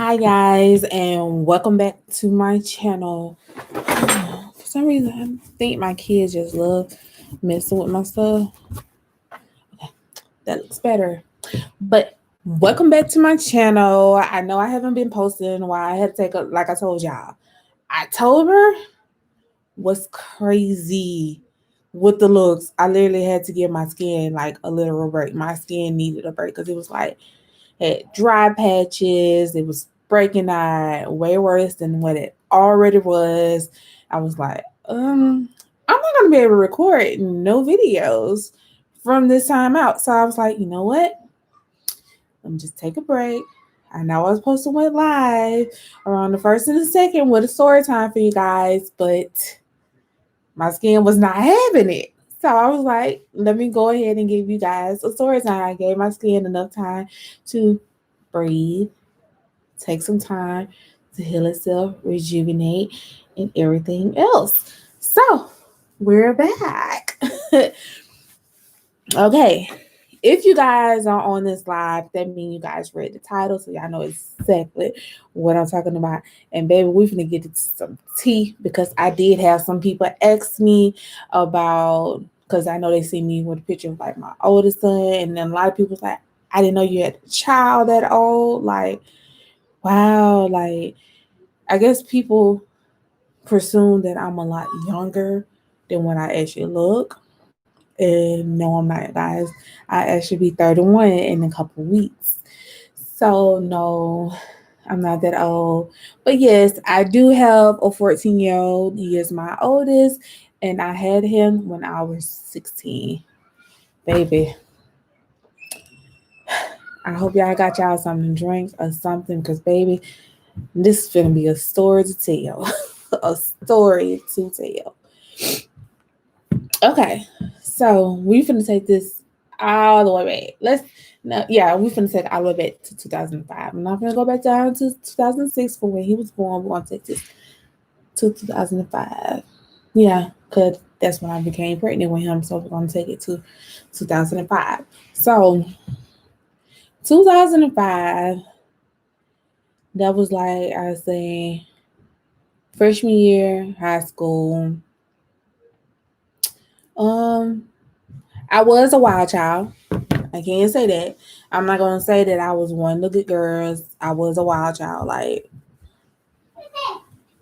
Hi guys, and welcome back to my channel. For some reason, I think my kids just love messing with my stuff. That looks better. But welcome back to my channel. I know I haven't been posting in a while. I had to take a, like I told y'all, October was crazy with the looks. I literally had to give my skin like a literal break. My skin needed a break because it was like had dry patches. It was breaking out way worse than what it already was. I was like, I'm not gonna be able to record no videos from this time out. So I was like, you know what? Let me just take a break. I know I was supposed to went live around the first and the second with a story time for you guys, but my skin was not having it. So I was like, let me go ahead and give you guys a story time. I gave my skin enough time to breathe, take some time to heal itself, rejuvenate, and everything else. So we're back. Okay. If you guys are on this live, that means you guys read the title, so y'all know exactly what I'm talking about. And baby, we're gonna get into some tea because I did have some people ask me about, because I know they see me with a picture of like my oldest son, and then a lot of people was like, I didn't know you had a child that old. Like, wow, like I guess people presume that I'm a lot younger than what I actually look. And no, I'm not, guys. I actually be 31 in a couple weeks. So no, I'm not that old. But yes, I do have a 14-year-old. He is my oldest, and I had him when I was 16. Baby, I hope y'all got y'all something to drink or something, because baby, this is gonna be a story to tell. A story to tell. Okay, so we finna take this all the way back. We finna take all the way back to 2005. I'm not gonna go back down to 2006 for when he was born. We're gonna take this to 2005. Yeah, because that's when I became pregnant with him. So we're gonna take it to 2005. So 2005, that was like I say freshman year, high school. Um, I was a wild child. I can't say that. I'm not gonna say that I was one of the good girls. I was a wild child, like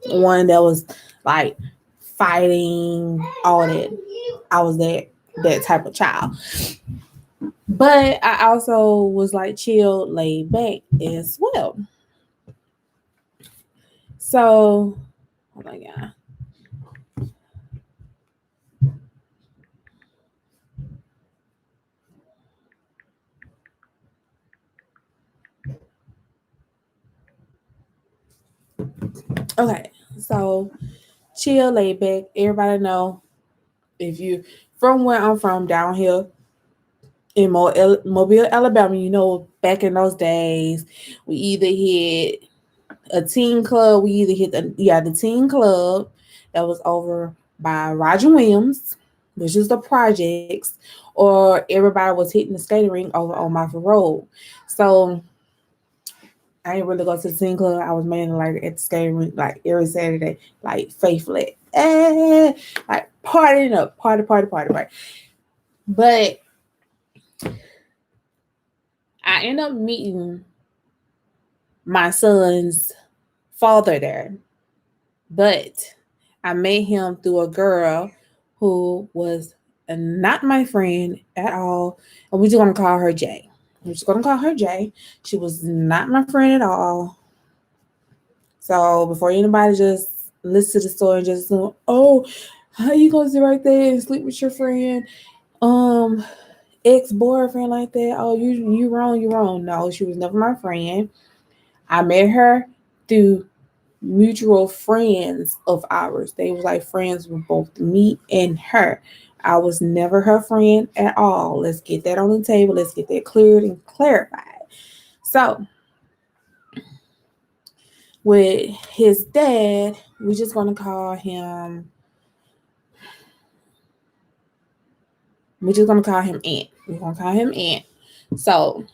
one that was like fighting, all that. I was that type of child. But I also was like chill, laid back as well. So, oh my god. Okay, so chill, laid back. Everybody know if you from where I'm from down here in Mobile, Alabama, you know, back in those days, we either hit a teen club. We either hit the teen club that was over by Roger Williams, which is the projects, or everybody was hitting the skating rink over on Mafia Road. So I didn't really go to the teen club. I was mainly like at the skating rink like every Saturday, like faithfully, like partying up, party, right? But I ended up meeting my son's father there. But I met him through a girl who was not my friend at all. And we're just going to call her Jay. We're just going to call her Jay. She was not my friend at all. So before anybody just listen to the story and just assume, oh, how you going to sit right there and sleep with your friend? Ex-boyfriend like that. Oh, you wrong, you wrong. No, she was never my friend. I met her through mutual friends of ours. They was like friends with both me and her. I was never her friend at all. Let's get that on the table. Let's get that cleared and clarified. So with his dad, we're just gonna call him. We're just gonna call him Aunt. We're gonna call him Aunt. So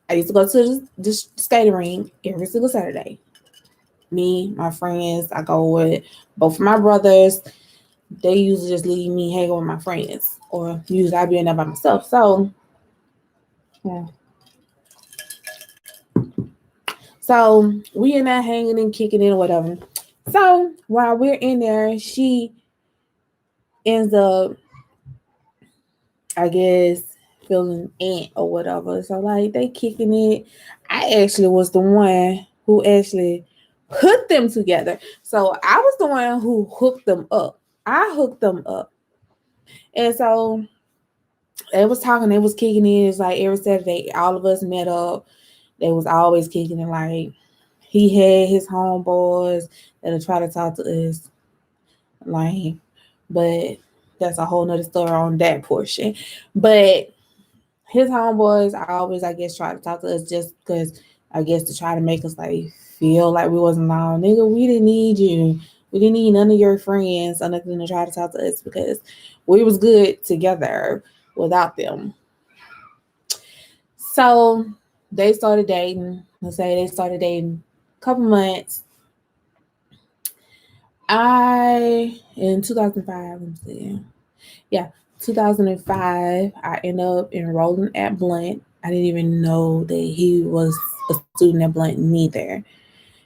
I used to go to the skating rink every single Saturday. Me, my friends, I go with both of my brothers. They usually just leave me hanging with my friends, or usually I be in there by myself. So, yeah. So we in there hanging and kicking it or whatever. So while we're in there, she ends up, I guess, feeling ant or whatever. So like they kicking it. I actually was the one who actually hooked them together. So I was the one who hooked them up. I hooked them up. And so they was talking, they was kicking it. It's like every Saturday, all of us met up. They was always kicking it. Like he had his homeboys that'll try to talk to us. Like, but that's a whole nother story on that portion. But his homeboys always, I guess, try to talk to us just because, I guess, to try to make us like feel like we wasn't alone. Nigga, we didn't need you. We didn't need none of your friends or nothing to try to talk to us because we was good together without them. So they started dating. Let's say they started dating a couple months. In 2005, let me see. Yeah, 2005, I ended up enrolling at Blunt. I didn't even know that he was a student at Blunt neither,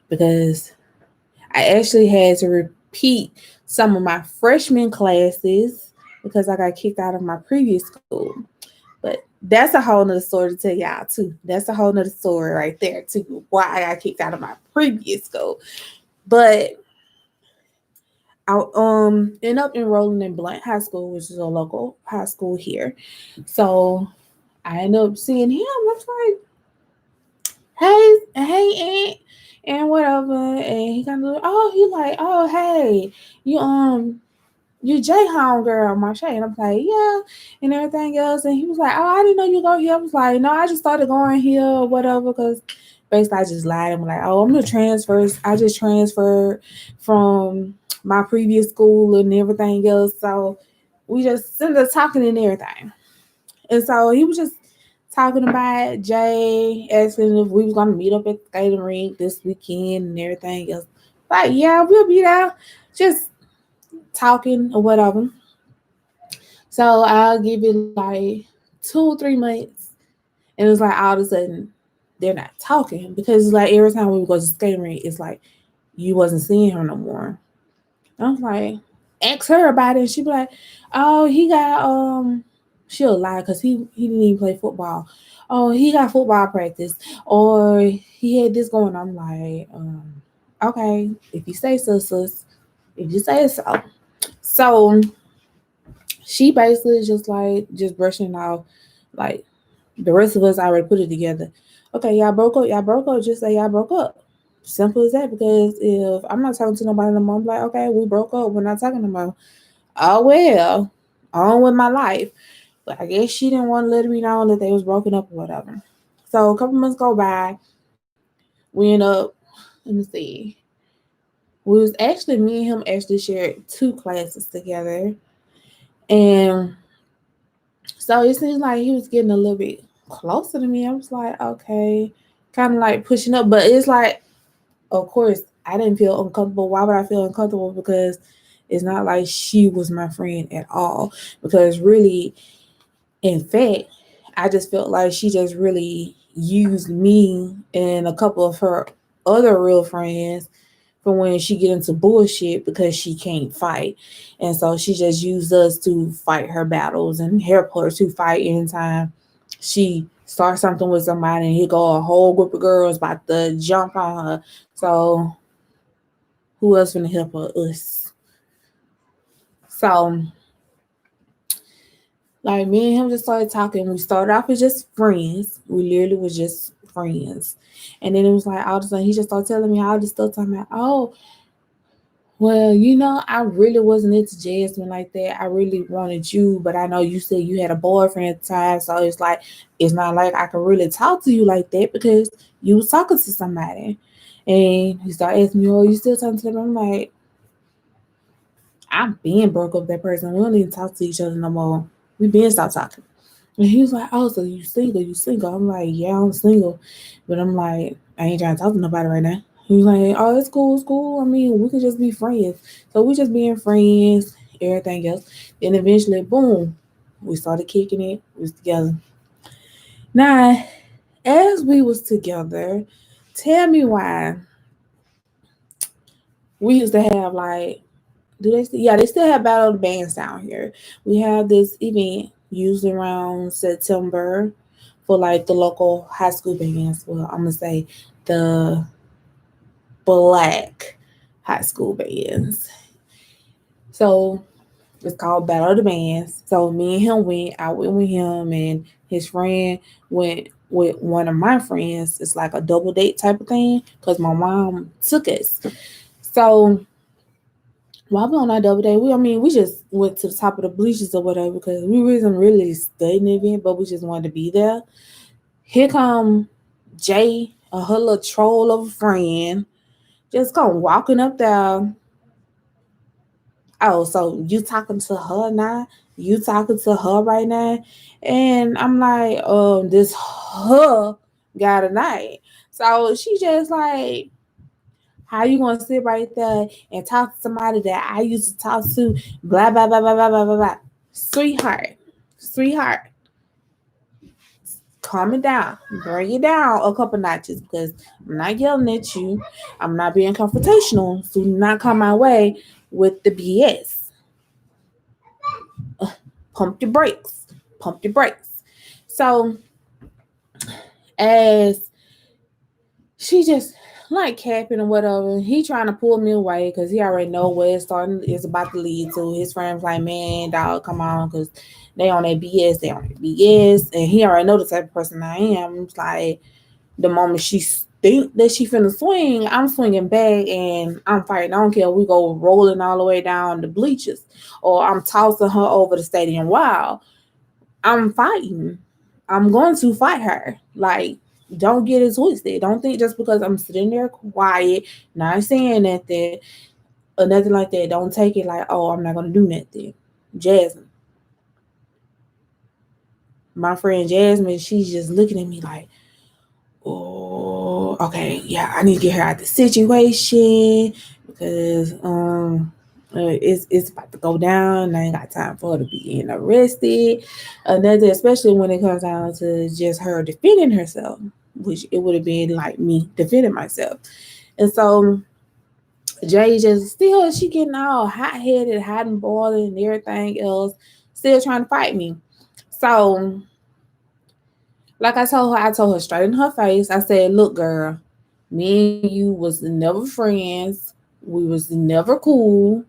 because I actually had to repeat some of my freshman classes because I got kicked out of my previous school. But that's a whole nother story to tell y'all too. That's a whole nother story right there too, why I got kicked out of my previous school. But I end up enrolling in Blunt High School, which is a local high school here. So I end up seeing him. I was like, hey, Aunt, and whatever. And he kind of, oh, he like, oh, hey, you you J Home girl, Marsha. And I'm like, yeah, and everything else. And he was like, oh, I didn't know you go here. I was like, no, I just started going here or whatever, because basically I just lied. I'm like, oh, I'm the transfers. I just transferred from my previous school and everything else. So we just ended up talking and everything. And so he was just talking about Jay, asking if we was gonna meet up at the skating rink this weekend and everything else. Like, yeah, we'll be there. Just talking or whatever. So I'll give it like 2 or 3 months. And it's like all of a sudden they're not talking, because it's like every time we would go to the skating rink, it's like you wasn't seeing her no more. I was like, ask her about it. And she'd be like, oh, he got she'll lie because he didn't even play football. Oh, he got football practice, or he had this going. I'm like, okay, if you say so, sis, if you say so. So she basically just brushing off, like, the rest of us already put it together. Okay, y'all broke up. Y'all broke up. Just say y'all broke up. Simple as that. Because if I'm not talking to nobody no more, I'm like, okay, we broke up. We're not talking no more. Oh well, on with my life. But I guess she didn't want to let me know that they was broken up or whatever. So a couple months go by. We end up. Let me see. We was actually, me and him actually shared 2 classes together, and so it seems like he was getting a little bit closer to me. I was like, okay, kind of like pushing up, but it's like, of course, I didn't feel uncomfortable. Why would I feel uncomfortable? Because it's not like she was my friend at all. Because really, in fact, I just felt like she just really used me and a couple of her other real friends for when she get into bullshit because she can't fight. And so she just used us to fight her battles and help her to fight anytime she starts something with somebody and here go a whole group of girls about to jump on her. So who else gonna help her? Us. So like me and him just started talking. We started off as just friends. We literally was just friends. And then it was like all of a sudden he just started telling me all this stuff, talking about, oh, well, I really wasn't into Jasmine like that. I really wanted you, but I know you said you had a boyfriend at the time, so it's not like I can really talk to you like that because you was talking to somebody. And he started asking me, oh, you still talking to them? I'm like, I'm being broke up with that person. We don't even talk to each other no more. We been stopped talking. And he was like, "Oh, so you single? You single?" I'm like, "Yeah, I'm single," but I'm like, I ain't trying to talk to nobody right now. He was like, "Oh, it's cool, it's cool. I mean, we could just be friends." So we just being friends, everything else. Then eventually, boom, we started kicking it. We was together. Now, as we was together, tell me why we used to have like, do they still, yeah, they still have Battle of the Bands down here. We have this event usually around September for like the local high school bands. Well, I'm gonna say the black high school bands. So it's called Battle of the Bands. So me and him went. I went with him, and his friend went with one of my friends. It's like a double date type of thing because my mom took us. So while we on our double date, we just went to the top of the bleachers or whatever because we wasn't really studying the event, but we just wanted to be there. Here come Jay, her little troll of a friend, just come walking up there. Oh, so you talking to her now? You talking to her right now? And I'm like, this her got a night. So she just like, how you gonna sit right there and talk to somebody that I used to talk to? Blah blah blah blah blah blah blah blah. Sweetheart, sweetheart, calm it down, bring it down a couple notches because I'm not yelling at you. I'm not being confrontational. So do not come my way with the BS. Pump your brakes. Pump your brakes. So as she just like capping or whatever. He trying to pull me away because he already know where it's about to lead to. His friends like, man, dog, come on, because they on that BS, they on that BS, and he already know the type of person I am. It's like the moment she think that she finna swing, I'm swinging back and I'm fighting. I don't care. We go rolling all the way down the bleachers, or I'm tossing her over the stadium wall. I'm fighting. I'm going to fight her. Like, don't get it twisted. Don't think just because I'm sitting there quiet, not saying nothing or nothing like that. Don't take it like, oh, I'm not gonna do nothing. Jasmine, my friend Jasmine, she's just looking at me like, oh, okay, yeah, I need to get her out the situation because it's about to go down. I ain't got time for her to be getting arrested. Another, especially when it comes down to just her defending herself, which it would have been like me defending myself. And so Jay just still she getting all hot headed, hot and boiling, and everything else, still trying to fight me. So like I told her straight in her face. I said, "Look, girl, me and you was never friends. We was never cool.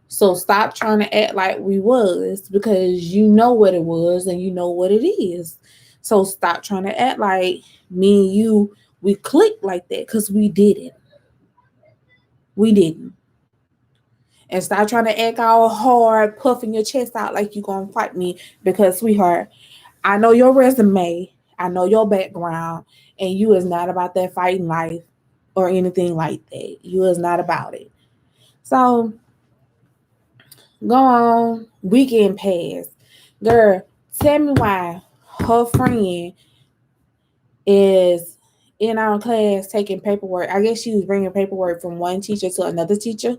So stop trying to act like we was because you know what it was and you know what it is. So stop trying to act like me and you we clicked like that because we didn't. We didn't. And stop trying to act all hard, puffing your chest out like you gonna fight me because sweetheart, I know your resume, I know your background, and you is not about that fighting life or anything like that. You is not about it. So go on, weekend pass. Girl, tell me why her friend is in our class taking paperwork. I guess she was bringing paperwork from one teacher to another teacher,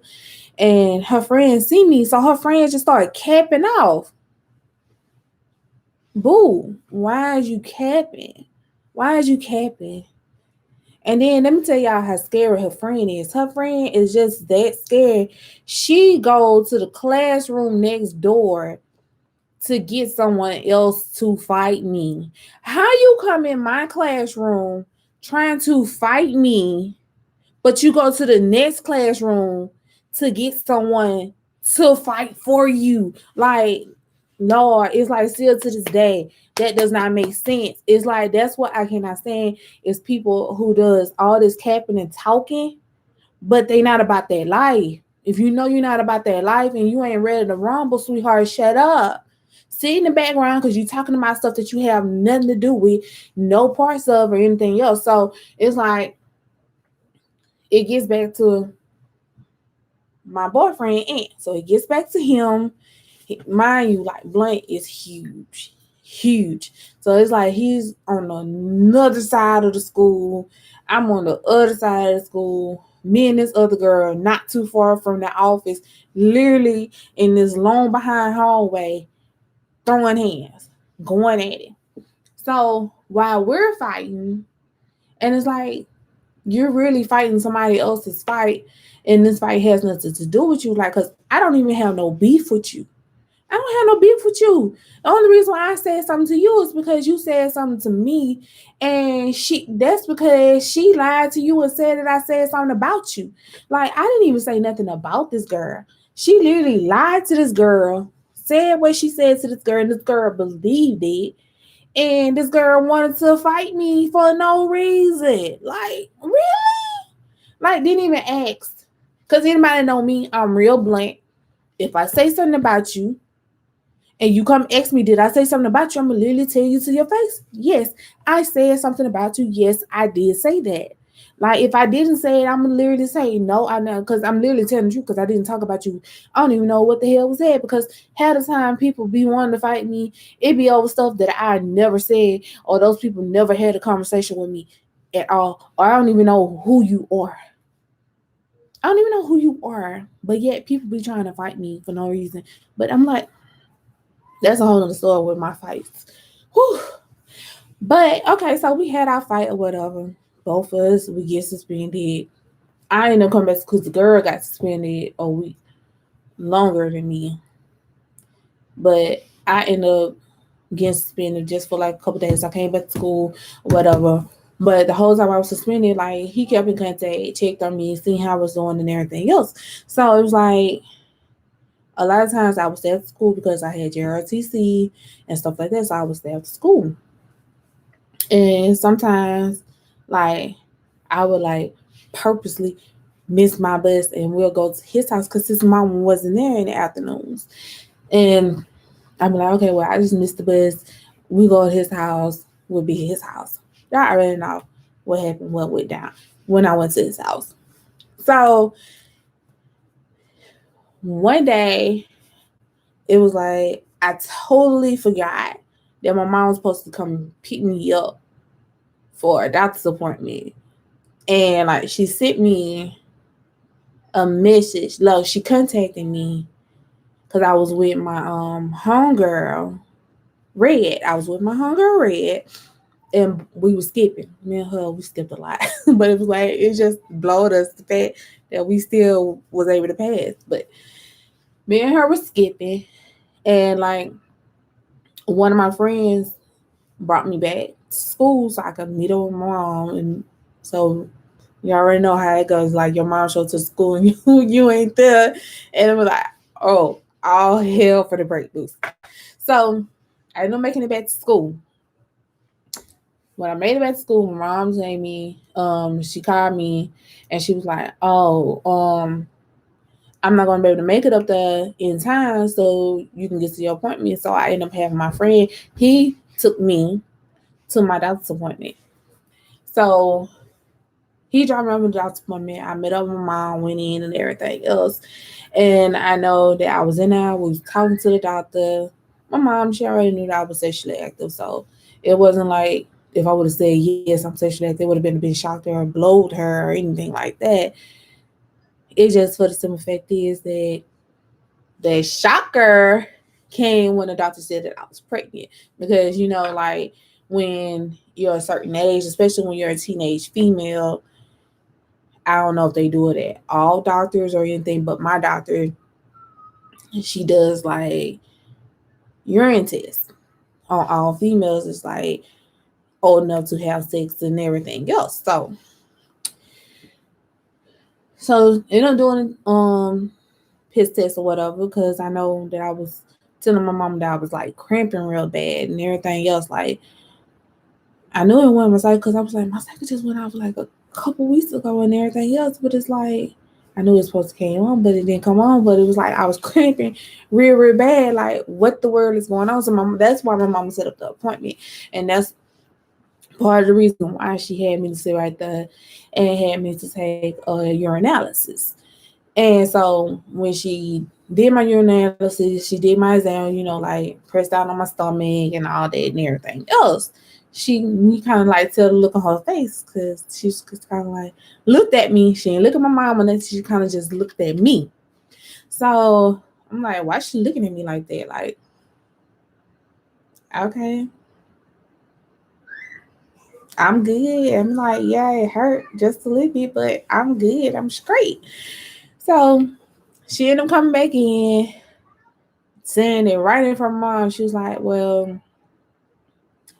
and her friend see me, so her friend just started capping off. Boo, why is you capping? Why is you capping? And then let me tell y'all how scary her friend is. Her friend is just that scared. She go to the classroom next door to get someone else to fight me. How you come in my classroom trying to fight me, but you go to the next classroom to get someone to fight for you? Like, no, it's like still to this day that does not make sense. It's like that's what I cannot stand is people who does all this capping and talking, but they not about their life. If you know you're not about that life and you ain't ready to rumble, sweetheart, shut up. Sit in the background because you're talking about stuff that you have nothing to do with, no parts of or anything else. So it's like it gets back to my boyfriend Ant. So it gets back to him. Mind you, like Blunt is huge. huge. So it's like he's on another side of the school. I'm on the other side of the school. Me and this other girl, not too far from the office, literally in this long behind hallway, throwing hands, going at it. So while we're fighting, and it's like you're really fighting somebody else's fight, and this fight has nothing to do with you. Like, cause I don't even have no beef with you. I don't have no beef with you. The only reason why I said something to you is because you said something to me, and that's because she lied to you and said that I said something about you. Like, I didn't even say nothing about this girl. She literally lied to this girl, said what she said to this girl, and this girl believed it. And this girl wanted to fight me for no reason. Like, really? Like, didn't even ask. Because anybody know me, I'm real blunt. If I say something about you, and you come ask me, did I say something about you? I'm going to literally tell you to your face. Yes, I said something about you. Yes, I did say that. Like, if I didn't say it, I'm going to literally say, no, I know. Because I'm literally telling you because I didn't talk about you. I don't even know what the hell was said. Because half the time people be wanting to fight me, it be over stuff that I never said. Or those people never had a conversation with me at all. Or I don't even know who you are. I don't even know who you are. But yet people be trying to fight me for no reason. But I'm like, that's a whole other story with my fights. Whew. But okay, so we had our fight or whatever. Both of us, we get suspended. I ended up coming back because the girl got suspended a week longer than me. But I ended up getting suspended just for like a couple days. I came back to school or whatever. But the whole time I was suspended, like he kept in contact, checked on me, seeing how I was doing and everything else. So it was like a lot of times I would stay after school because I had JRTC and stuff like that. So I would stay after school. And sometimes, like, I would like purposely miss my bus and we'll go to his house because his mom wasn't there in the afternoons. And I'm like, okay, well, I just missed the bus. We go to his house, we'll be at his house. Y'all already know what happened, what went down when I went to his house. So one day, it was like I totally forgot that my mom was supposed to come pick me up for a doctor's appointment. And like she sent me a message. Like she contacted me because I was with my homegirl Red. I was with my homegirl Red. And we were skipping. Me and her, we skipped a lot. But it was like it just blowed us the fact that we still was able to pass. But me and her were skipping. And like one of my friends brought me back to school so I could meet up with my mom. And so you already know how it goes. Like your mom showed to school and you ain't there. And it was like, oh, all hell for the break loose. So I ended up making it back to school. When I made it back to school, my mom named me. She called me and she was like, oh, I'm not gonna be able to make it up there in time so you can get to your appointment. So I ended up having my friend. He took me to my doctor's appointment. So he dropped me off at the doctor's appointment. I met up with my mom, went in and everything else. And I know that I was in there. We was talking to the doctor. My mom, she already knew that I was sexually active. So it wasn't like if I would have said, yes, I'm sexually active, it would have been a bit shocked her or blowed her or anything like that. It just for the simple fact is that the shocker came when the doctor said that I was pregnant. Because, you know, like when you're a certain age, especially when you're a teenage female, I don't know if they do it at all doctors or anything, but my doctor, she does like urine tests on all females. It's like old enough to have sex and everything else. So ended up doing piss test or whatever because I know that I was telling my mom that I was like cramping real bad and everything else. Like I knew it wasn't my cycle because I was like my cycle just went off like a couple weeks ago and everything else, but it's like I knew it was supposed to come on, but it didn't come on. But it was like I was cramping real bad. Like what the world is going on? So that's why my mom set up the appointment, and that's part of the reason why she had me to sit right there and had me to take a urinalysis. And so when she did my urinary analysis, she did my exam, like pressed down on my stomach and all that and everything else. Me kind of like tell the look on her face because she's kind of like looked at me. She didn't look at my mom, and then she kind of just looked at me. So I'm like, why is she looking at me like that? Like, okay, I'm good. I'm like, yeah, it hurt just a little bit, but I'm good. I'm straight. So she ended up coming back in, saying it right in front of mom. She was like, well,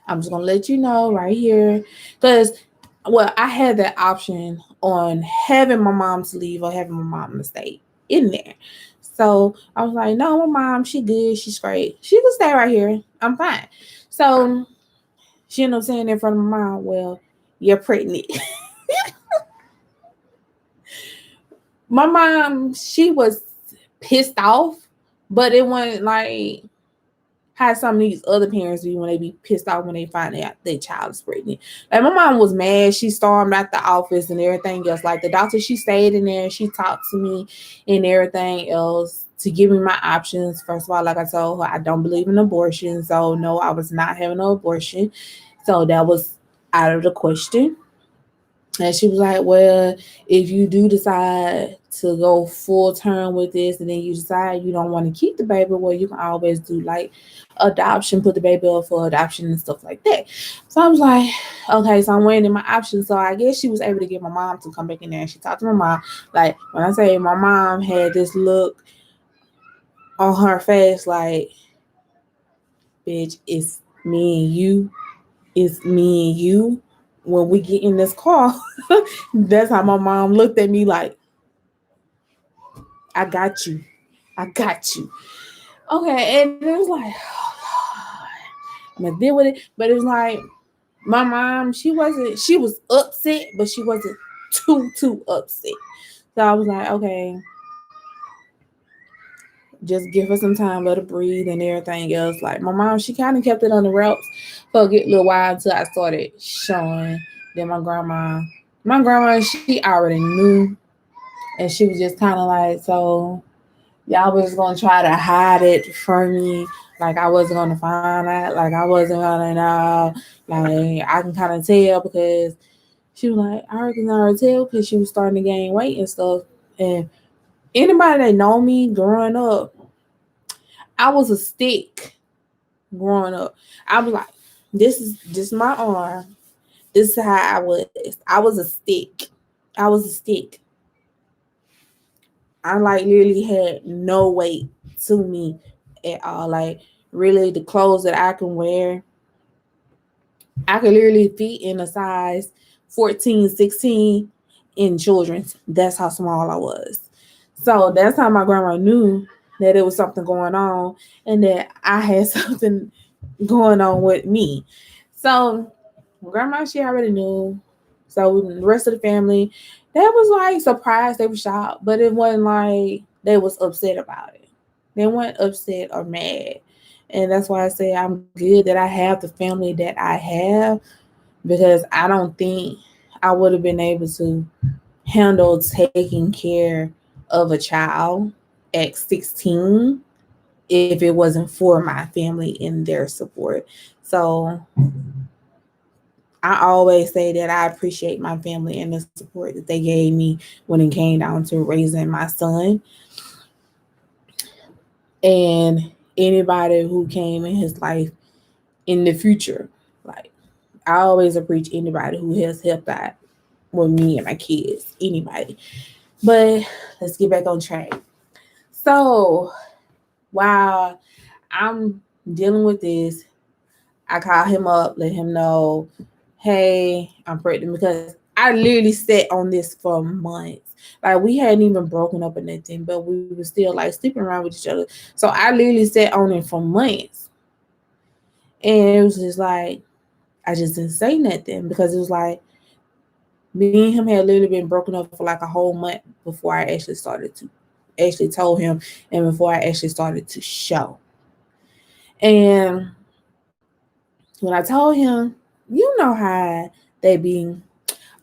I'm just gonna let you know right here. Because I had that option on having my mom to leave or having my mom to stay in there. So I was like, no, my mom, she good, she's great. She can stay right here. I'm fine. So she ended up saying in front of my mom, well, you're pregnant. My mom, she was pissed off, but it wasn't like how some of these other parents be when they be pissed off when they find out their child is pregnant. Like my mom was mad. She stormed out the office and everything else. Like the doctor, she stayed in there. She talked to me and everything else to give me my options. First of all, like I told her, I don't believe in abortion. So no, I was not having an abortion. So that was out of the question. And she was like, well, if you do decide to go full term with this and then you decide you don't want to keep the baby, well, you can always do like adoption, put the baby up for adoption and stuff like that. So I was like, okay, so I'm weighing in my options. So I guess she was able to get my mom to come back in there. And she talked to my mom. Like when I say my mom had this look on her face like, bitch, it's me and you. It's me and you. When we get in this car, that's how my mom looked at me like, I got you. I got you. Okay. And it was like, oh, God, I'm going to deal with it. But it was like, my mom, she was upset, but she wasn't too upset. So I was like, okay, just give her some time, let her breathe and everything else. Like my mom, she kind of kept it on the ropes for a good little while until I started showing. Then my grandma, she already knew, and she was just kind of like, so y'all was gonna try to hide it from me, like I wasn't gonna find out, like I wasn't gonna know, like I can kind of tell because she was like, I can already tell because she was starting to gain weight and stuff. And anybody that know me growing up, I was a stick growing up. I was like, this is just my arm. This is how I was. I was a stick. I was a stick. I like literally had no weight to me at all. Like really the clothes that I can wear, I could literally fit in a size 14, 16 in children's. That's how small I was. So that's how my grandma knew that there was something going on and that I had something going on with me. So grandma, she already knew. So the rest of the family, they was like surprised, they were shocked, but it wasn't like they was upset about it. They weren't upset or mad. And that's why I say I'm good that I have the family that I have because I don't think I would have been able to handle taking care of a child at 16 if it wasn't for my family and their support. So I always say that I appreciate my family and the support that they gave me when it came down to raising my son and anybody who came in his life in the future. Like I always appreciate anybody who has helped out with me and my kids, anybody. But let's get back on track. So while I'm dealing with this, I call him up, let him know, hey, I'm pregnant because I literally sat on this for months. Like we hadn't even broken up or nothing, but we were still like sleeping around with each other. So I literally sat on it for months. And it was just like I just didn't say nothing because it was like me and him had literally been broken up for like a whole month before I actually told him and before I actually started to show. And when I told him, you know how they be,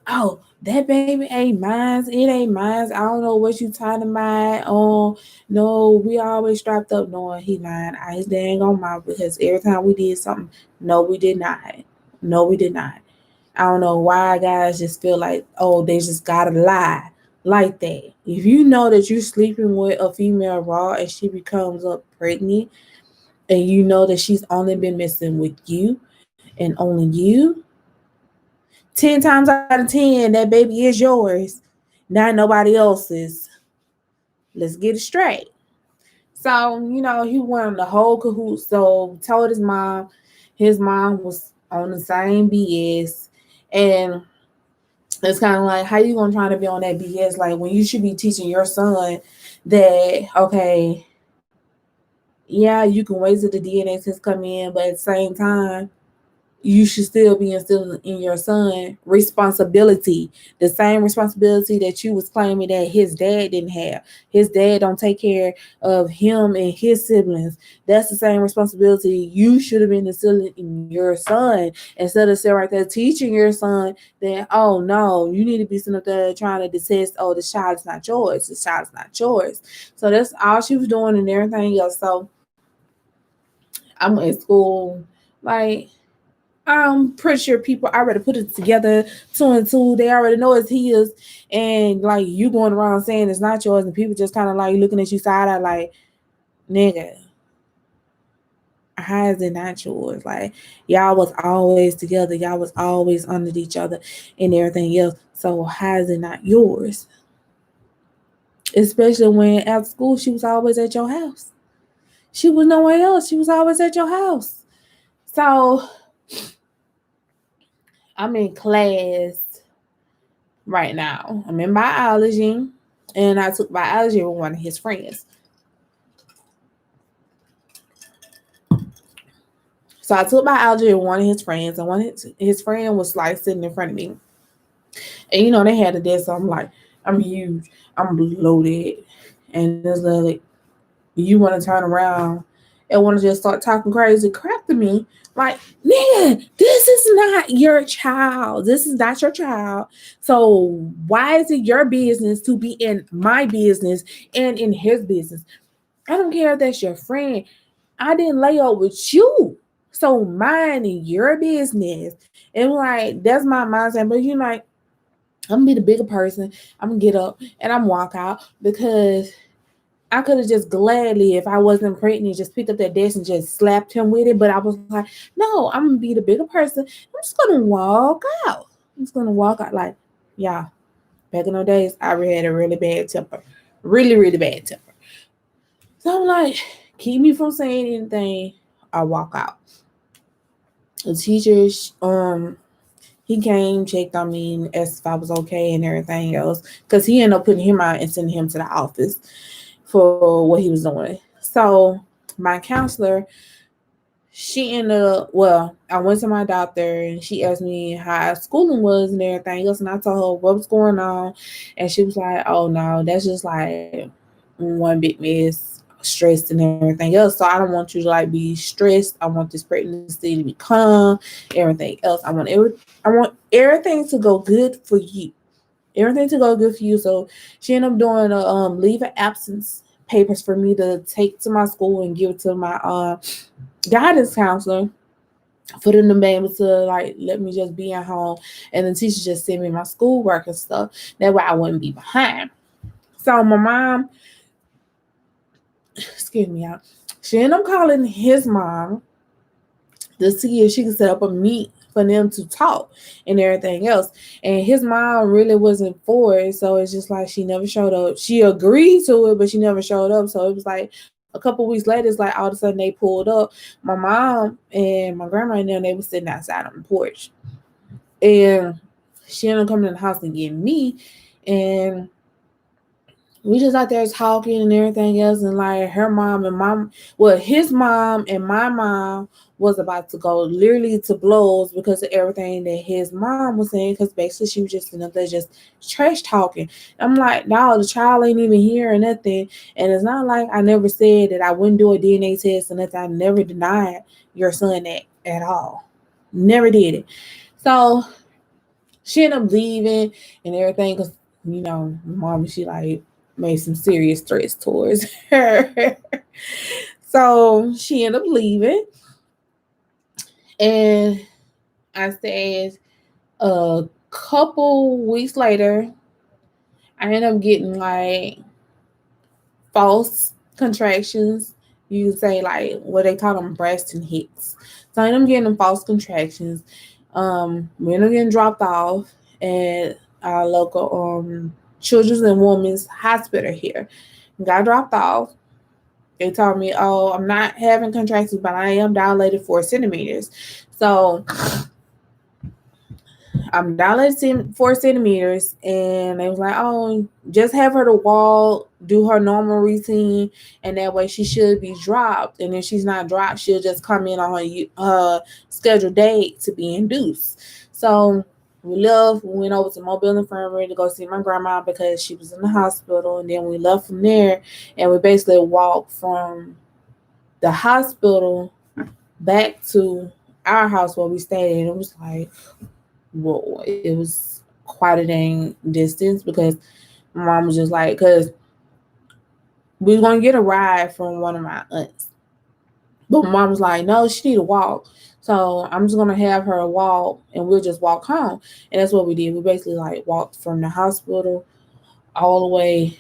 oh, that baby ain't mine. It ain't mine. I don't know what you talking about. Oh, no, we always strapped up knowing he lying. His dang on mouth because every time we did something, no, we did not. No, we did not. I don't know why guys just feel like, oh, they just gotta lie like that. If you know that you're sleeping with a female raw and she becomes up pregnant, and you know that she's only been messing with you and only you, 10 times out of 10, that baby is yours, not nobody else's. Let's get it straight. So, he went on the whole cahoot. So, told his mom was on the same BS. And it's kind of like, how you gonna try to be on that BS? Like, when you should be teaching your son that, okay, yeah, you can wait till the DNA test come in, but at the same time, you should still be instilling in your son responsibility, the same responsibility that you was claiming that his dad didn't have. His dad don't take care of him and his siblings. That's the same responsibility you should have been instilling in your son, instead of sitting right there teaching your son that, oh no, you need to be sitting up there trying to detest, oh, this child is not yours, this child is not yours. So that's all she was doing and everything else. So I'm at school, like, I'm pretty sure people already put it together, two and two. They already know it's his, and like you going around saying it's not yours, and people just kind of like looking at you side eye, like, nigga, how is it not yours? Like, y'all was always together, y'all was always under each other, and everything else. So how is it not yours? Especially when at school she was always at your house. She was nowhere else. She was always at your house. So I'm in class right now. I'm in biology, and I took biology with one of his friends. So I took biology with one of his friends, and one of his friend was like sitting in front of me. And they had a desk, so I'm like, I'm huge, I'm bloated, and it's like, you want to turn around and want to just start talking crazy crap to me. Like, nigga, this is not your child. This is not your child. So why is it your business to be in my business and in his business? I don't care if that's your friend. I didn't lay up with you. So mind your business. And like, that's my mindset. But like, I'm gonna be the bigger person. I'm gonna get up and I'm walk out, because I could have just gladly, if I wasn't pregnant, just picked up that desk and just slapped him with it. But I was like, no, I'm gonna be the bigger person. I'm just gonna walk out. I'm just gonna walk out. Like, yeah, back in those days, I really had a really bad temper. Really, really bad temper. So I'm like, keep me from saying anything, I walk out. The teacher, he came, checked on me, and asked if I was okay and everything else. Because he ended up putting him out and sending him to the office for what he was doing. So my counselor, she ended up, well, I went to my doctor and she asked me how schooling was and everything else. And I told her what was going on. And she was like, oh no, that's just like one big mess, stressed and everything else. So I don't want you to like be stressed. I want this pregnancy to be calm, everything else. I want everything to go good for you. Everything to go good for you. So she ended up doing a leave of absence papers for me to take to my school and give it to my guidance counselor, for them to be able to like let me just be at home, and the teacher just send me my schoolwork and stuff. That way I wouldn't be behind. So my mom, excuse me, y'all, she ended up calling his mom to see if she could set up a meet for them to talk and everything else. And his mom really wasn't for it. So it's just like she never showed up. She agreed to it, but she never showed up. So it was like a couple weeks later, it's like all of a sudden they pulled up. My mom and my grandma and them, they were sitting outside on the porch. And she ended up coming in the house and getting me. And we just out there talking and everything else, and like her mom and his mom and my mom was about to go literally to blows because of everything that his mom was saying, because basically she was just sitting up there just trash talking. I'm like, no, the child ain't even here or nothing. And it's not like I never said that I wouldn't do a DNA test or nothing. I never denied your son that at all. Never did it. So She ended up leaving and everything because, mom, she like made some serious threats towards her. So she ended up leaving. And I said a couple weeks later, I ended up getting like false contractions. You could say like what they call them, Braxton Hicks. So I ended up getting them false contractions. We ended up getting dropped off at our local children's and women's hospital here. Got dropped off. They told me, oh, I'm not having contractions, but I am dilated 4 centimeters. So I'm dilated 4 centimeters, and they was like, oh, just have her to walk, do her normal routine, and that way she should be dropped. And if she's not dropped, she'll just come in on her scheduled date to be induced. So we went over to Mobile Infirmary to go see my grandma because she was in the hospital, and then we left from there, and we basically walked from the hospital back to our house where we stayed, and it was like, whoa, it was quite a dang distance because my mom was just like, because we were going to get a ride from one of my aunts. But my mom was like, no, she need to walk. So I'm just going to have her walk and we'll just walk home. And that's what we did. We basically like walked from the hospital all the way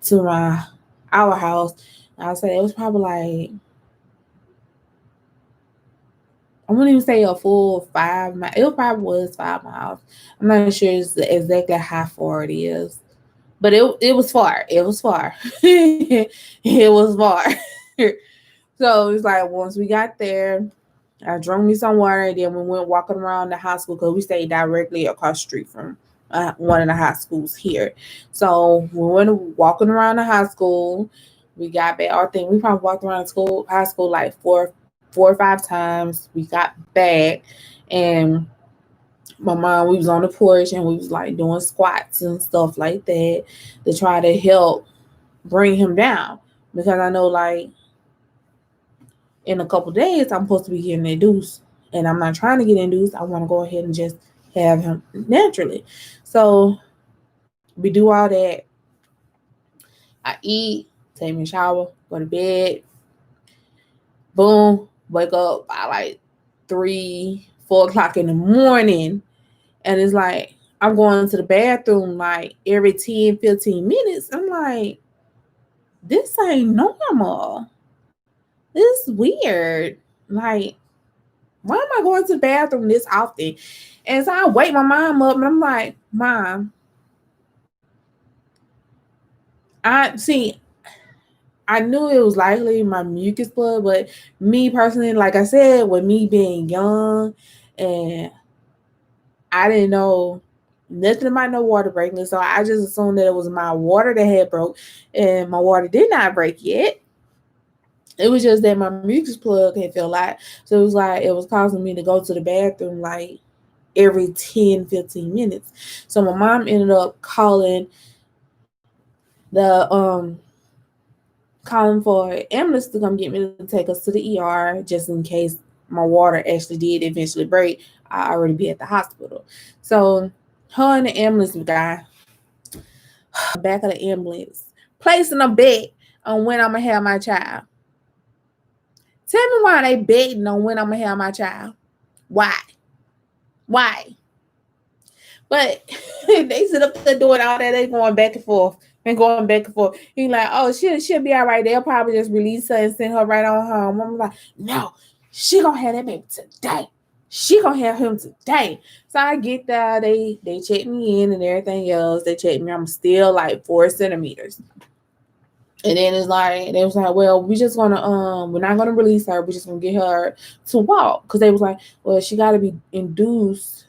to our house. And I'll say it was probably like, I wouldn't even say a full 5 miles. It probably was 5 miles. I'm not sure exactly how far it is. But it was far. It was far. It was far. So it's like once we got there, I drank me some water, and then we went walking around the high school because we stayed directly across the street from one of the high schools here. So we went walking around the high school. We got back. I think we probably walked around high school like four or 5 times. We got back, and my mom, we was on the porch and we was like doing squats and stuff like that to try to help bring him down, because I know like in a couple days I'm supposed to be getting induced, and I'm not trying to get induced. I want to go ahead and just have him naturally. So we do all that. I eat, take me a shower, go to bed. Boom, wake up by like 3-4 o'clock in the morning. And it's like, I'm going to the bathroom like every 10-15 minutes. I'm like, this ain't normal. This is weird. Like, why am I going to the bathroom this often? And so I wake my mom up and I'm like, Mom, I knew it was likely my mucus plug, but me personally, like I said, with me being young and I didn't know nothing about no water breaking, so I just assumed that it was my water that had broke, and my water did not break yet. It was just that my mucus plug had fell out, so it was like it was causing me to go to the bathroom like every 10-15 minutes. So my mom ended up the calling for ambulance to come get me to take us to the ER just in case my water actually did eventually break. I already be at the hospital. So her and the ambulance guy back of the ambulance, placing a bet on when I'm gonna have my child. Tell me why they betting on when I'm gonna have my child. Why? But they sit up there doing all that. They going back and forth and going back and forth. He's like, oh, she'll be all right. They'll probably just release her and send her right on home. I'm like, no, she gonna have that baby today. She gonna have him today. So I get there. They check me in and everything else. They check me. I'm still like 4 centimeters. And then it's like they was like, well, we're not gonna release her. We're just gonna get her to walk, because they was like, well, she got to be induced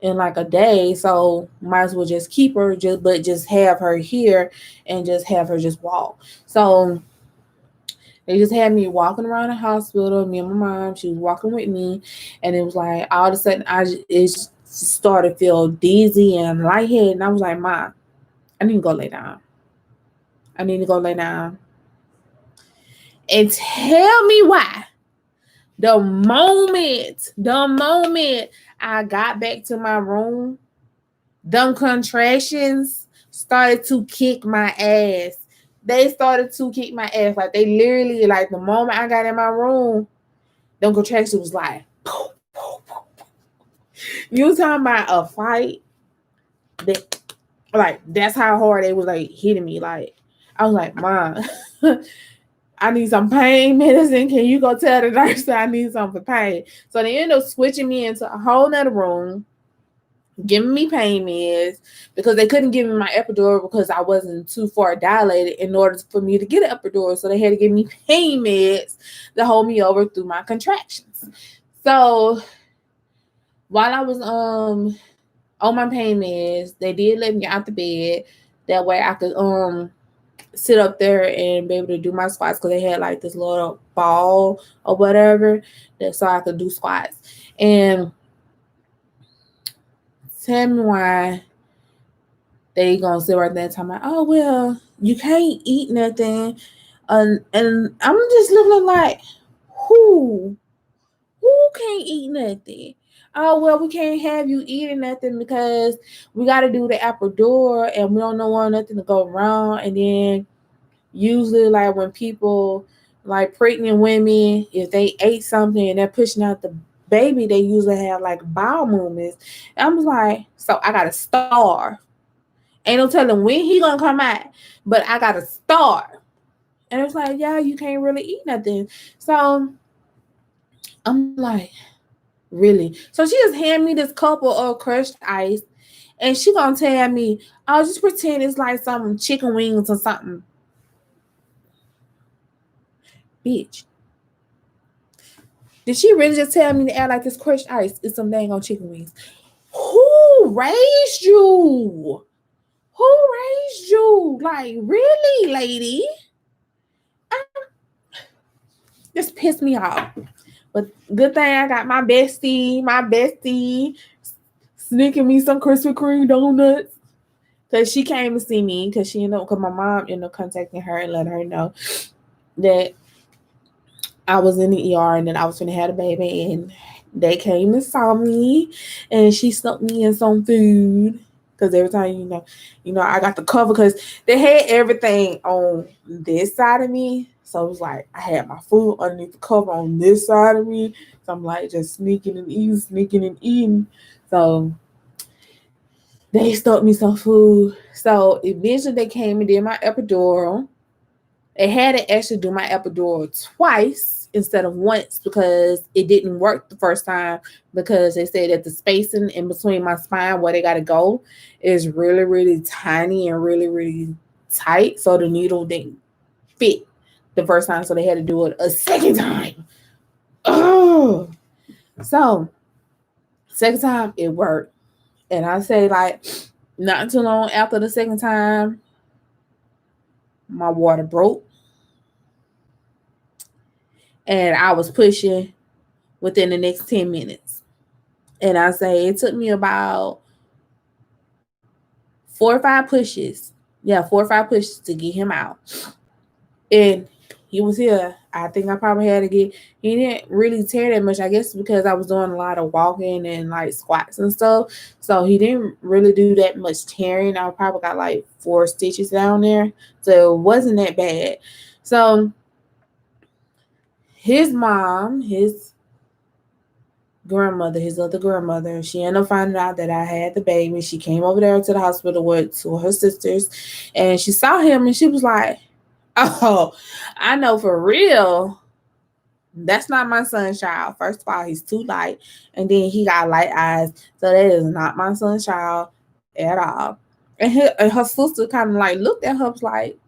in like a day, so might as well just keep her, but just have her here and just have her just walk. So they just had me walking around the hospital. Me and my mom, she was walking with me, and it was like all of a sudden it started to feel dizzy and lightheaded, and I was like, Mom, I need to go lay down. And tell me why The moment I got back to my room, them contractions started to kick my ass. They started to kick my ass. Like they literally, like the moment I got in my room, them contractions was like, poof, poof, poof. You talking about a fight? That, like that's how hard they was like hitting me. Like I was like, Mom, I need some pain medicine. Can you go tell the nurse that I need some for pain? So they ended up switching me into a whole nother room, giving me pain meds because they couldn't give me my epidural because I wasn't too far dilated in order for me to get an epidural. So they had to give me pain meds to hold me over through my contractions. So while I was on my pain meds, they did let me out the bed. That way I could sit up there and be able to do my squats because they had like this little ball or whatever that so I could do squats. And tell me why they gonna sit right there and talk about, oh well, you can't eat nothing. And I'm just looking like, who can't eat nothing? Oh well, we can't have you eating nothing because we got to do the epidural and we don't want nothing to go wrong. And then usually, like when people like pregnant women, if they ate something and they're pushing out the baby, they usually have like bowel movements. And I'm like, so I gotta starve. Ain't no telling when he gonna come out, but I gotta starve. And it's like, yeah, you can't really eat nothing. So I'm like, really? So she just hand me this couple of crushed ice, and she gonna tell me, "I'll just pretend it's like some chicken wings or something." Bitch, did she really just tell me to act like this crushed ice is some dang on chicken wings? Who raised you? Who raised you? Like, really, lady? This pissed me off. But good thing I got my bestie, sneaking me some Krispy Kreme donuts. Because she came to see me because my mom ended up contacting her and letting her know that I was in the ER and then I was going to have a baby. And they came and saw me and she stuck me in some food. Because every time, I got the cover because they had everything on this side of me. So it was like I had my food underneath the cover on this side of me. So I'm like just sneaking and eating. So they stuck me some food. So eventually they came and did my epidural. They had to actually do my epidural twice instead of once because it didn't work the first time because they said that the spacing in between my spine where they got to go is really, really tiny and really, really tight. So the needle didn't fit the first time. So they had to do it a second time. Oh, so second time it worked. And I say like not too long after the second time, my water broke. And I was pushing within the next 10 minutes. And I say it took me about 4 or 5 pushes. Yeah, 4 or 5 pushes to get him out. And he was here. I think I probably had to he didn't really tear that much. I guess because I was doing a lot of walking and like squats and stuff. So he didn't really do that much tearing. I probably got like 4 stitches down there. So it wasn't that bad. So his mom, his grandmother, his other grandmother, she ended up finding out that I had the baby. She came over there to the hospital with 2 of her sisters and she saw him and she was like, oh, I know for real. That's not my son's child. First of all, he's too light. And then he got light eyes. So that is not my son's child at all. And her sister kind of like looked at her like,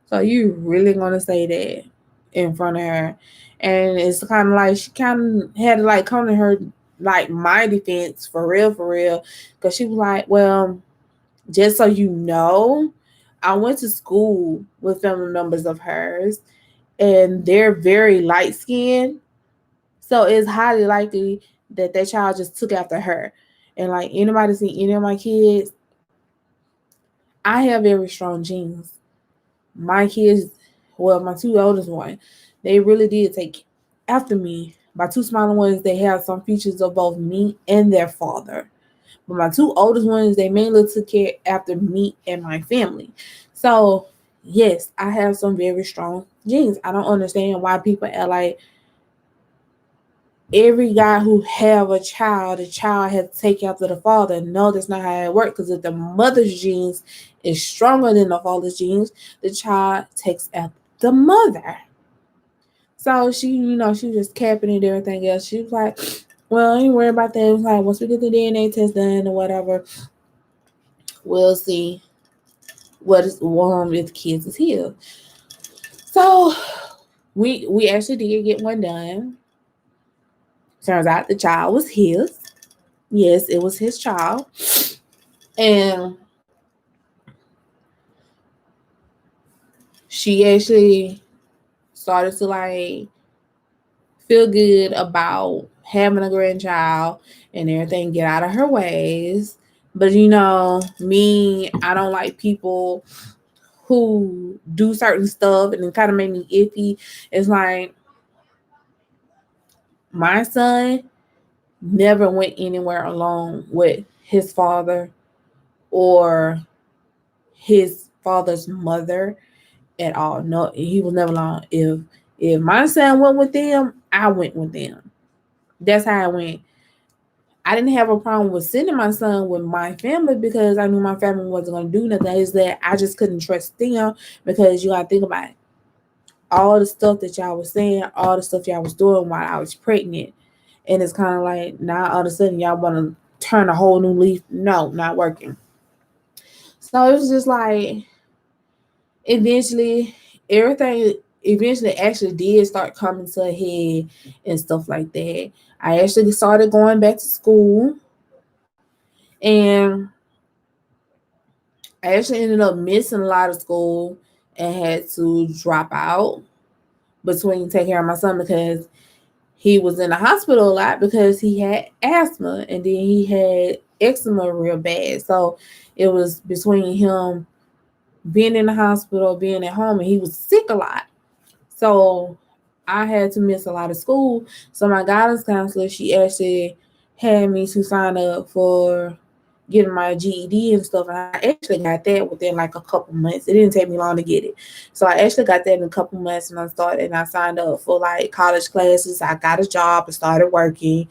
so you really gonna say that in front of her? And it's kind of like she kind of had to like come to her like my defense for real, because she was like, well, just so you know, I went to school with family members of hers, and they're very light skinned, so it's highly likely that that child just took after her. And like anybody see any of my kids, I have very strong genes. My kids, well, my 2 oldest one, they really did take after me. My two smaller ones, they have some features of both me and their father. But my two oldest ones, they mainly took care after me and my family. So yes, I have some very strong genes. I don't understand why people are like every guy who have a child, the child has to take after the father. No, that's not how it works. Because if the mother's genes is stronger than the father's genes, the child takes after the mother. So she, she was just capping and everything else. She was like, well, I ain't worried about that. It was like, once we get the DNA test done or whatever, we'll see what is wrong if the kids is healed. So we actually did get one done. Turns out the child was his. Yes, it was his child. And she actually started to like feel good about having a grandchild and everything, get out of her ways. But me, I don't like people who do certain stuff, and it kind of made me iffy. It's like my son never went anywhere alone with his father or his father's mother at all. No, he was never alone. If my son went with them, I went with them. That's how I went. I didn't have a problem with sending my son with my family because I knew my family wasn't going to do nothing. Is that I just couldn't trust them because you got to think about it. All the stuff that y'all was saying, all the stuff y'all was doing while I was pregnant. And it's kind of like now all of a sudden y'all want to turn a whole new leaf. No, not working. So it was just like eventually everything eventually actually did start coming to a head and stuff like that. I actually started going back to school, and I actually ended up missing a lot of school and had to drop out between taking care of my son because he was in the hospital a lot because he had asthma and then he had eczema real bad. So it was between him being in the hospital, being at home, and he was sick a lot. So I had to miss a lot of school. So my guidance counselor, she actually had me to sign up for getting my GED and stuff. And I actually got that within like a couple months. It didn't take me long to get it. So I actually got that in a couple months, and I signed up for like college classes. I got a job and started working.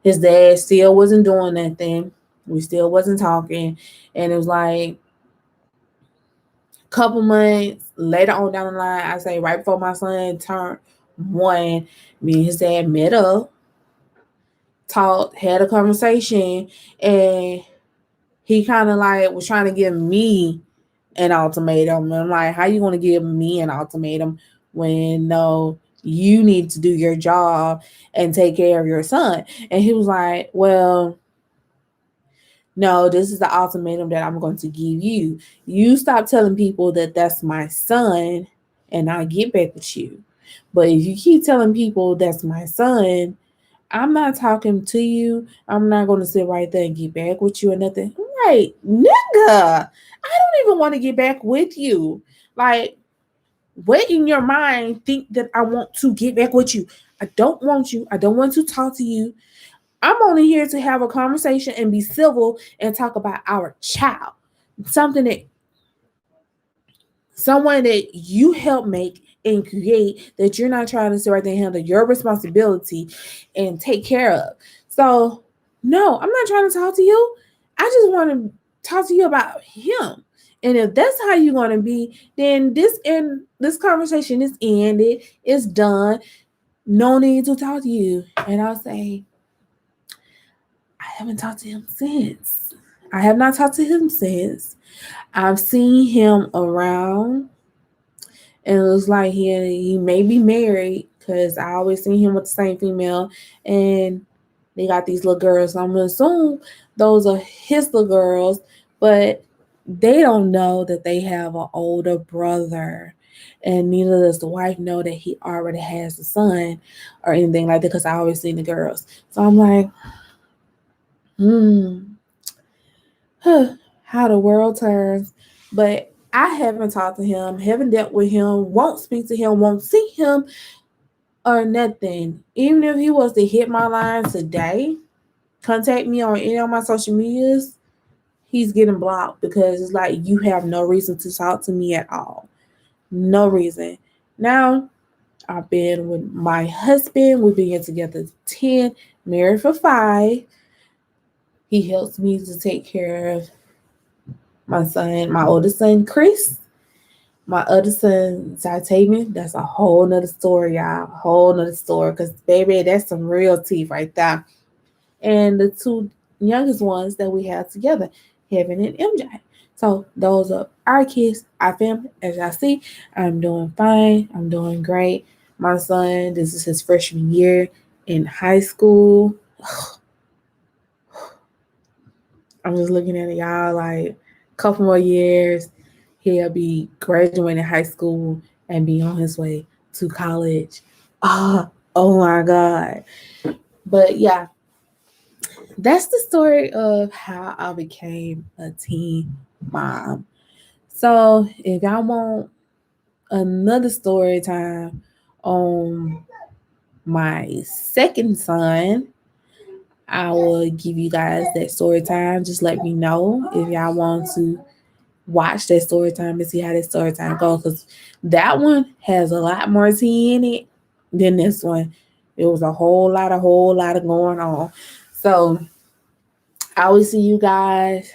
His dad still wasn't doing nothing. We still wasn't talking. And it was like couple months later on down the line, I say right before my son turned 1, me and his dad met up, talked, had a conversation, and he kind of like was trying to give me an ultimatum. And I'm like, how you going to give me an ultimatum when no, you need to do your job and take care of your son? And he was like, well, no, this is the ultimatum that I'm going to give you. You stop telling people that that's my son and I'll get back with you. But if you keep telling people that's my son, I'm not talking to you. I'm not going to sit right there and get back with you or nothing. Right, nigga. I don't even want to get back with you. Like, what in your mind think that I want to get back with you? I don't want you. I don't want to talk to you. I'm only here to have a conversation and be civil and talk about our child. Something that someone that you help make and create that you're not trying to sit right there and handle your responsibility and take care of. So, no, I'm not trying to talk to you. I just want to talk to you about him. And if that's how you're going to be, then this conversation is ended. It's done. No need to talk to you. And I'll say, I haven't talked to him since. I have not talked to him since. I've seen him around, and it looks like he may be married because I always see him with the same female, and they got these little girls. So I'm gonna assume those are his little girls, but they don't know that they have an older brother, and neither does the wife know that he already has a son or anything like that because I always see the girls. So I'm like, how the world turns. But I haven't talked to him, haven't dealt with him, won't speak to him, won't see him or nothing. Even if he was to hit my line today, contact me on any of my social medias, he's getting blocked because it's like you have no reason to talk to me at all. No reason. Now, I've been with my husband. We've been together 10, married for 5. He helps me to take care of my son, my oldest son, Chris. My other son, Zitavian, that's a whole nother story, y'all. Whole nother story. Because, baby, that's some real teeth right there. And the 2 youngest ones that we have together, Heaven and MJ. So, those are our kids, our family. As y'all see, I'm doing fine. I'm doing great. My son, this is his freshman year in high school. I'm just looking at it, y'all, like a couple more years, he'll be graduating high school and be on his way to college. Oh my God. But yeah, that's the story of how I became a teen mom. So if y'all want another story time on my second son, I will give you guys that story time. Just let me know if y'all want to watch that story time and see how that story time goes. Because that one has a lot more tea in it than this one. It was a whole lot of going on. So I will see you guys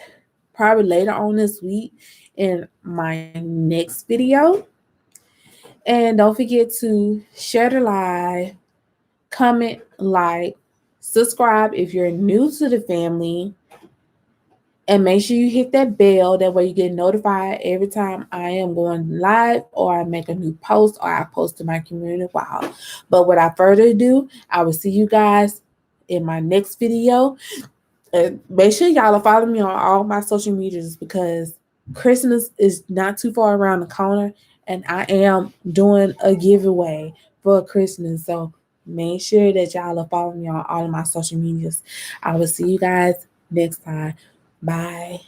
probably later on this week in my next video. And don't forget to share the live, comment, like, subscribe if you're new to the family, and make sure you hit that bell. That way you get notified every time I am going live or I make a new post or I post to my community wall. But without further ado, I will see you guys in my next video. And make sure y'all are following me on all my social medias because Christmas is not too far around the corner and I am doing a giveaway for Christmas. So make sure that y'all are following me on all of my social medias. I will see you guys next time. Bye.